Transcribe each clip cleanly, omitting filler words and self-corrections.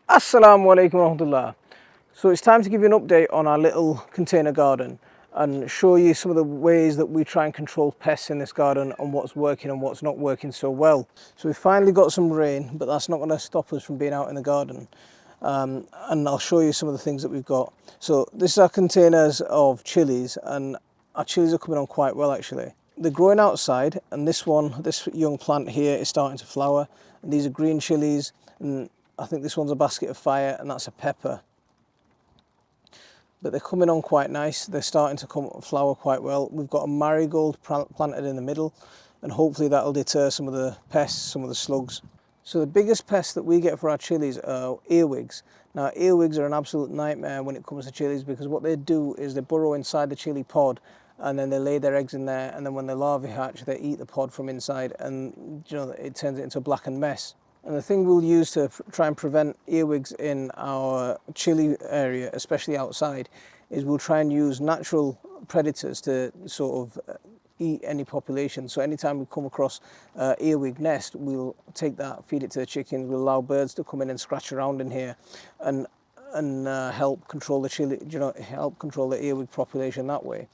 Assalamu alaikum warahmatullah. So it's time to give you an update on our little container garden and show you some of the ways that we try and control pests in this garden and what's working and what's not working so well. So we finally got some rain, but that's not going to stop us from being out in the garden. And I'll show you some of the things that we've got. So this is our containers of chilies, and our chilies are coming on quite well actually. They're growing outside, and this young plant here is starting to flower, and these are green chilies, and I think this one's a basket of fire, and that's a pepper. But they're coming on quite nice. They're starting to flower quite well. We've got a marigold planted in the middle, and hopefully that'll deter some of the pests, some of the slugs. So the biggest pests that we get for our chilies are earwigs. Now earwigs are an absolute nightmare when it comes to chilies, because what they do is they burrow inside the chili pod, and then they lay their eggs in there, and then when the larvae hatch they eat the pod from inside, and it turns it into a blackened mess. And the thing we'll use to try and prevent earwigs in our chili area, especially outside, is we'll try and use natural predators to sort of eat any population. So anytime we come across earwig nest, we'll take that, feed it to the chickens. We'll allow birds to come in and scratch around in here, and help control the help control the earwig population that way.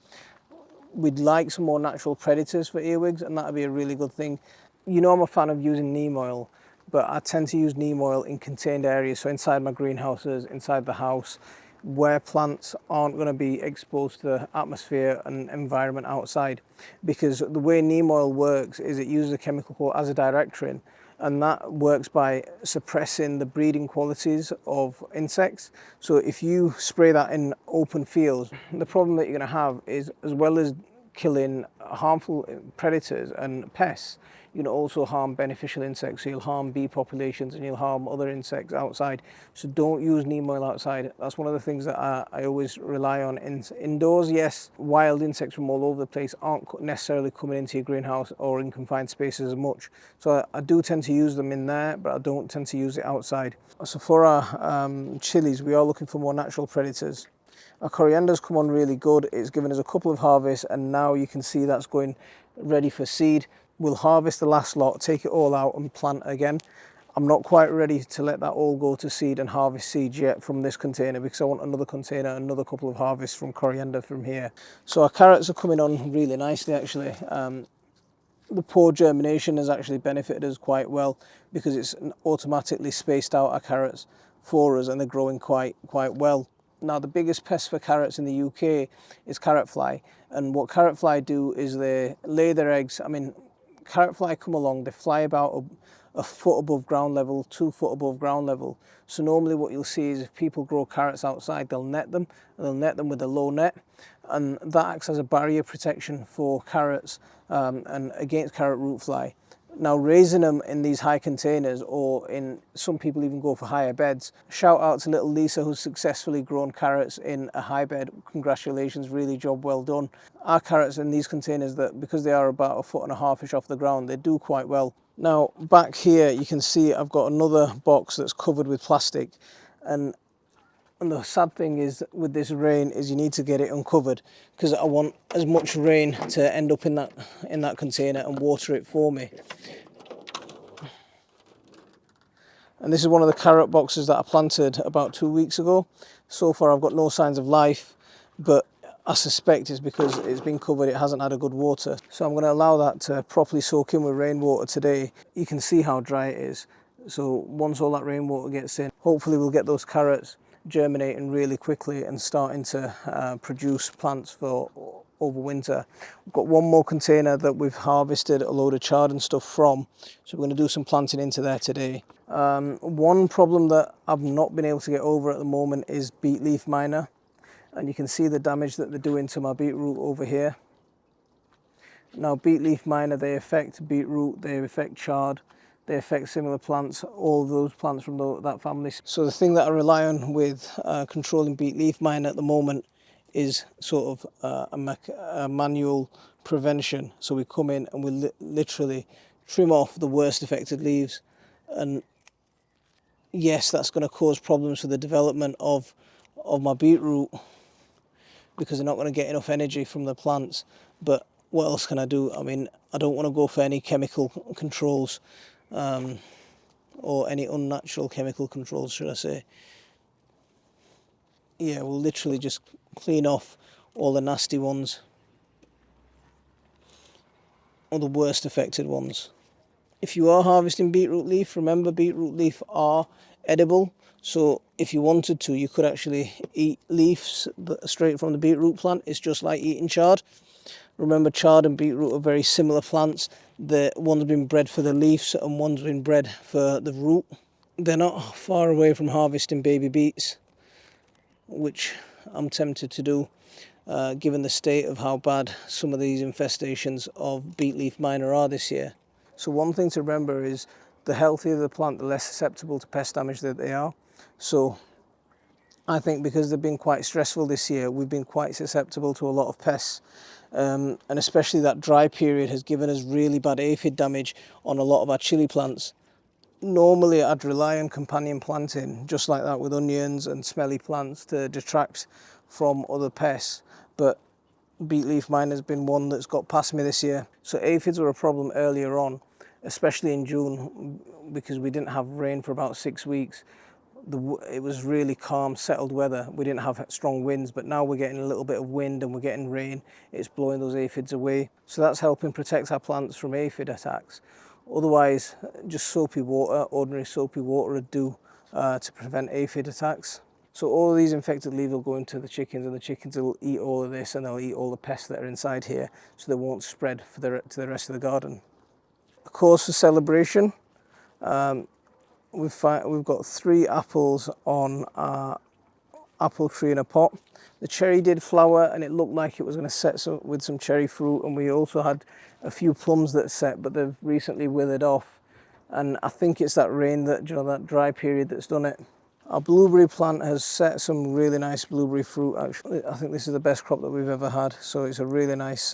We'd like some more natural predators for earwigs, and that'd be a really good thing. I'm a fan of using neem oil, but I tend to use neem oil in contained areas, so inside my greenhouses, inside the house, where plants aren't going to be exposed to the atmosphere and environment outside. Because the way neem oil works is it uses a chemical called azadirachtin, and that works by suppressing the breeding qualities of insects. So if you spray that in open fields, the problem that you're going to have is, as well as killing harmful predators and pests, you can also harm beneficial insects. So you'll harm bee populations and you'll harm other insects outside. So don't use neem oil outside. That's one of the things that I always rely on. Indoors, yes, wild insects from all over the place aren't necessarily coming into your greenhouse or in confined spaces as much. So I do tend to use them in there, but I don't tend to use it outside. So for our chilies, we are looking for more natural predators. Our coriander's come on really good. It's given us a couple of harvests, and now you can see that's going ready for seed. We'll harvest the last lot, take it all out and plant again. I'm not quite ready to let that all go to seed and harvest seeds yet from this container, because I want another container, another couple of harvests from coriander from here. So our carrots are coming on really nicely actually. The poor germination has actually benefited us quite well, because it's automatically spaced out our carrots for us, and they're growing quite well. Now the biggest pest for carrots in the UK is carrot fly, and what carrot fly do is they lay their eggs. I mean, carrot fly come along, they fly about a foot above ground level, 2 foot above ground level. So normally what you'll see is if people grow carrots outside, they'll net them, and they'll net them with a low net, and that acts as a barrier protection for carrots and against carrot root fly. Now raising them in these high containers, or in some people even go for higher beds. Shout out to little Lisa, who's successfully grown carrots in a high bed. Congratulations, really job well done. Our carrots in these containers, that because they are about 1.5 foot off the ground, they do quite well. Now back here you can see I've got another box that's covered with plastic, and the sad thing is with this rain is you need to get it uncovered, because I want as much rain to end up in that container and water it for me. And this is one of the carrot boxes that I planted about 2 weeks ago. So far I've got no signs of life, but I suspect it's because it's been covered, it hasn't had a good water. So I'm going to allow that to properly soak in with rainwater today. You can see how dry it is. So once all that rainwater gets in, hopefully we'll get those carrots germinating really quickly and starting to produce plants for over winter. We've got one more container that we've harvested a load of chard and stuff from, so we're going to do some planting into there today. One problem that I've not been able to get over at the moment is beet leaf miner, and you can see the damage that they're doing to my beetroot over here. Now beet leaf miner, they affect beetroot, they affect chard, they affect similar plants, all of those plants from that family. So the thing that I rely on with controlling beet leaf miner at the moment is sort of a manual prevention. So we come in and we literally trim off the worst affected leaves, and yes, that's going to cause problems for the development of my beetroot, because they're not going to get enough energy from the plants. But what else can I do? I mean, I don't want to go for any chemical controls. or any unnatural chemical controls, should I say. Yeah, we'll literally just clean off all the nasty ones, or the worst affected ones. If you are harvesting beetroot leaf, remember beetroot leaf are edible, so if you wanted to, you could actually eat leaves straight from the beetroot plant. It's just like eating chard. Remember, chard and beetroot are very similar plants. One's been bred for the leaves and one's been bred for the root. They're not far away from harvesting baby beets, which I'm tempted to do, given the state of how bad some of these infestations of beet leaf miner are this year. So one thing to remember is the healthier the plant, the less susceptible to pest damage that they are. So I think because they've been quite stressful this year, we've been quite susceptible to a lot of pests. And especially that dry period has given us really bad aphid damage on a lot of our chili plants. Normally I'd rely on companion planting, just like that with onions and smelly plants, to detract from other pests. But beet leaf miner has been one that's got past me this year. So aphids were a problem earlier on, especially in June, because we didn't have rain for about 6 weeks. It was really calm, settled weather. We didn't have strong winds, but now we're getting a little bit of wind and we're getting rain. It's blowing those aphids away. So that's helping protect our plants from aphid attacks. Otherwise, just soapy water, ordinary soapy water would do to prevent aphid attacks. So all of these infected leaves will go into the chickens, and the chickens will eat all of this, and they'll eat all the pests that are inside here, so they won't spread to the rest of the garden. Of course, for celebration, we've got 3 apples on our apple tree in a pot. The cherry did flower and it looked like it was going to set with some cherry fruit, and we also had a few plums that set, but they've recently withered off, and I think it's that rain, that that dry period, that's done it. Our blueberry plant has set some really nice blueberry fruit. Actually, I think this is the best crop that we've ever had, so it's a really nice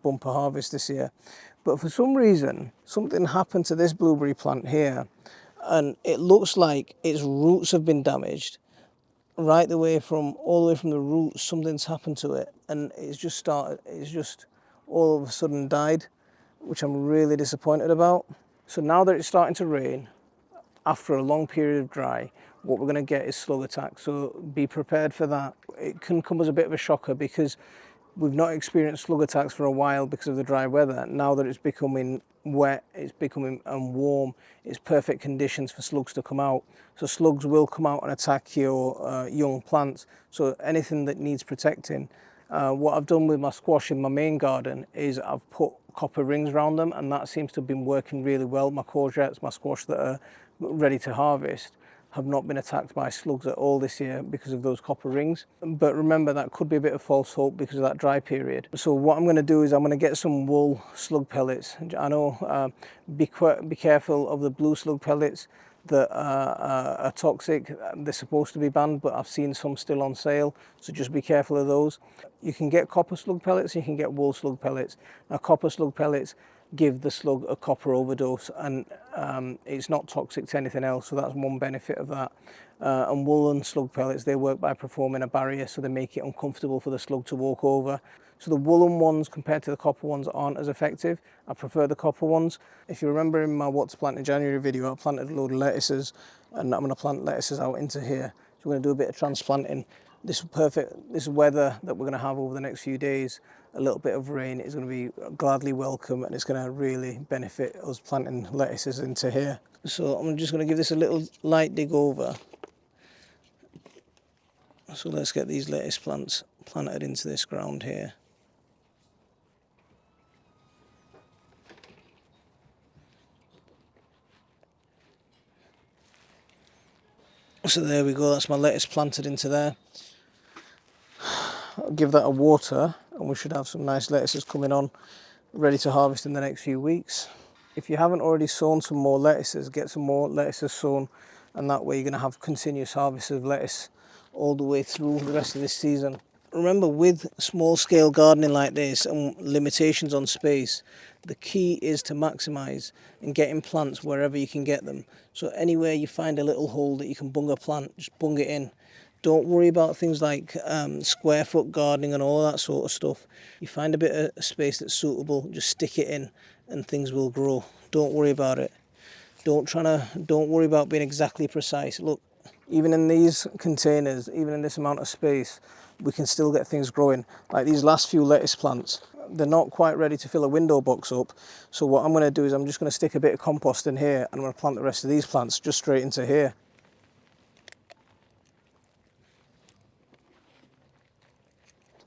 bumper harvest this year. But for some reason, something happened to this blueberry plant here, and it looks like its roots have been damaged. All the way from the roots, something's happened to it, and it's just all of a sudden died, which I'm really disappointed about. So now that it's starting to rain, after a long period of dry, what we're going to get is slug attacks. So be prepared for that. It can come as a bit of a shocker because we've not experienced slug attacks for a while because of the dry weather. Now that it's becoming wet, it's becoming warm, it's perfect conditions for slugs to come out. So slugs will come out and attack your young plants. So anything that needs protecting. What I've done with my squash in my main garden is I've put copper rings around them, and that seems to have been working really well. My courgettes, my squash that are ready to harvest, have not been attacked by slugs at all this year because of those copper rings. But remember, that could be a bit of false hope because of that dry period. So what I'm going to do is I'm going to get some wool slug pellets. I know, be careful of the blue slug pellets that are toxic. They're supposed to be banned, but I've seen some still on sale, so just be careful of those. You can get copper slug pellets, you can get wool slug pellets. Now, copper slug pellets give the slug a copper overdose, and it's not toxic to anything else, so that's one benefit of that. And woolen slug pellets, they work by performing a barrier, so they make it uncomfortable for the slug to walk over. So the woolen ones compared to the copper ones aren't as effective. I prefer the copper ones. If you remember in my What to Plant in January video, I planted a load of lettuces, and I'm going to plant lettuces out into here. So we're going to do a bit of transplanting. This weather that we're going to have over the next few days, a little bit of rain, is going to be gladly welcome, and it's going to really benefit us planting lettuces into here. So I'm just going to give this a little light dig over. So let's get these lettuce plants planted into this ground here. So there we go, that's my lettuce planted into there. I'll give that a water and we should have some nice lettuces coming on, ready to harvest in the next few weeks. If you haven't already sown some more lettuces, get some more lettuces sown, and that way you're going to have continuous harvests of lettuce all the way through the rest of this season. Remember, with small scale gardening like this and limitations on space, the key is to maximise and getting plants wherever you can get them. So anywhere you find a little hole that you can bung a plant, just bung it in. Don't worry about things like square foot gardening and all that sort of stuff. You find a bit of space that's suitable, just stick it in and things will grow. Don't worry about it. Don't worry about being exactly precise. Look, even in these containers, even in this amount of space, we can still get things growing. Like these last few lettuce plants, they're not quite ready to fill a window box up. So what I'm going to do is I'm just going to stick a bit of compost in here, and I'm going to plant the rest of these plants just straight into here.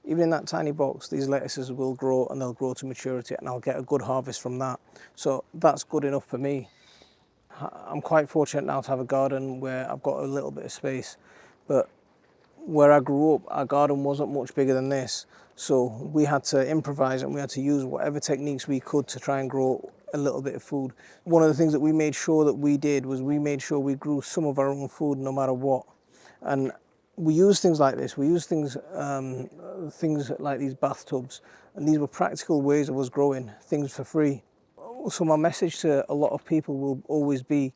Even in that tiny box, these lettuces will grow and they'll grow to maturity, and I'll get a good harvest from that. So that's good enough for me. I'm quite fortunate now to have a garden where I've got a little bit of space, but where I grew up, our garden wasn't much bigger than this. So we had to improvise and we had to use whatever techniques we could to try and grow a little bit of food. One of the things that we made sure that we did was we made sure we grew some of our own food no matter what. And we use things like this. We use things like these bathtubs, and these were practical ways of us growing things for free. So my message to a lot of people will always be,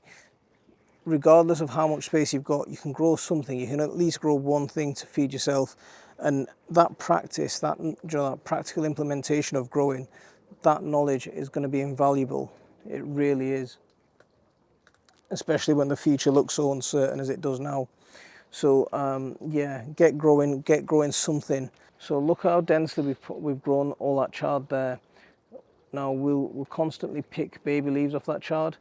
regardless of how much space you've got, you can grow something. You can at least grow one thing to feed yourself. And that practice, that practical implementation of growing, that knowledge is going to be invaluable. It really is, especially when the future looks so uncertain as it does now. So yeah, get growing something. So look how densely we've grown all that chard there. Now we'll constantly pick baby leaves off that chard.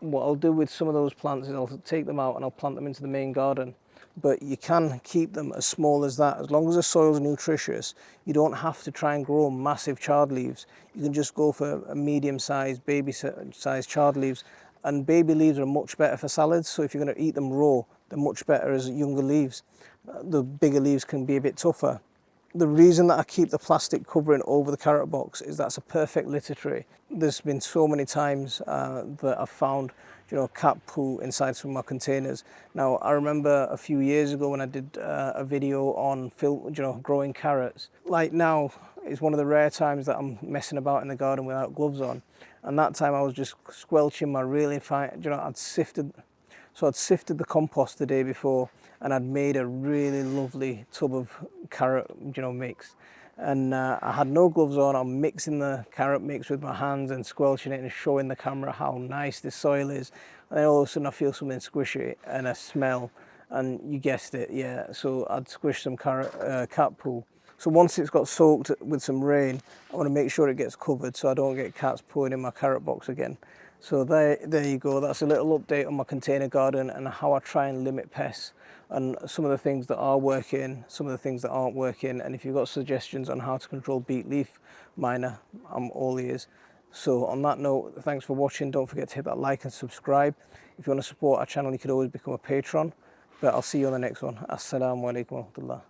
What I'll do with some of those plants is I'll take them out and I'll plant them into the main garden. But you can keep them as small as that. As long as the soil's nutritious, you don't have to try and grow massive chard leaves. You can just go for a medium-sized, baby-sized chard leaves. And baby leaves are much better for salads, so if you're going to eat them raw, they're much better as younger leaves. The bigger leaves can be a bit tougher. The reason that I keep the plastic covering over the carrot box is that's a perfect litter tray. There's been so many times that I've found, cat poo inside some of my containers. Now, I remember a few years ago when I did a video on growing carrots. Like now is one of the rare times that I'm messing about in the garden without gloves on. And that time I was just squelching my really fine, I'd sifted the compost the day before, and I'd made a really lovely tub of carrot, mix. And I had no gloves on. I'm mixing the carrot mix with my hands and squelching it and showing the camera how nice this soil is. And then all of a sudden I feel something squishy and a smell, and you guessed it, yeah. So I'd squish some cat poo. So once it's got soaked with some rain, I want to make sure it gets covered so I don't get cats pooing in my carrot box again. So there you go. That's a little update on my container garden and how I try and limit pests, and some of the things that are working, some of the things that aren't working. And if you've got suggestions on how to control beet leaf miner, I'm all ears. So on that note, thanks for watching. Don't forget to hit that like and subscribe. If you want to support our channel, you could always become a patron. But I'll see you on the next one. Assalamu alaikum wa rahmatullah.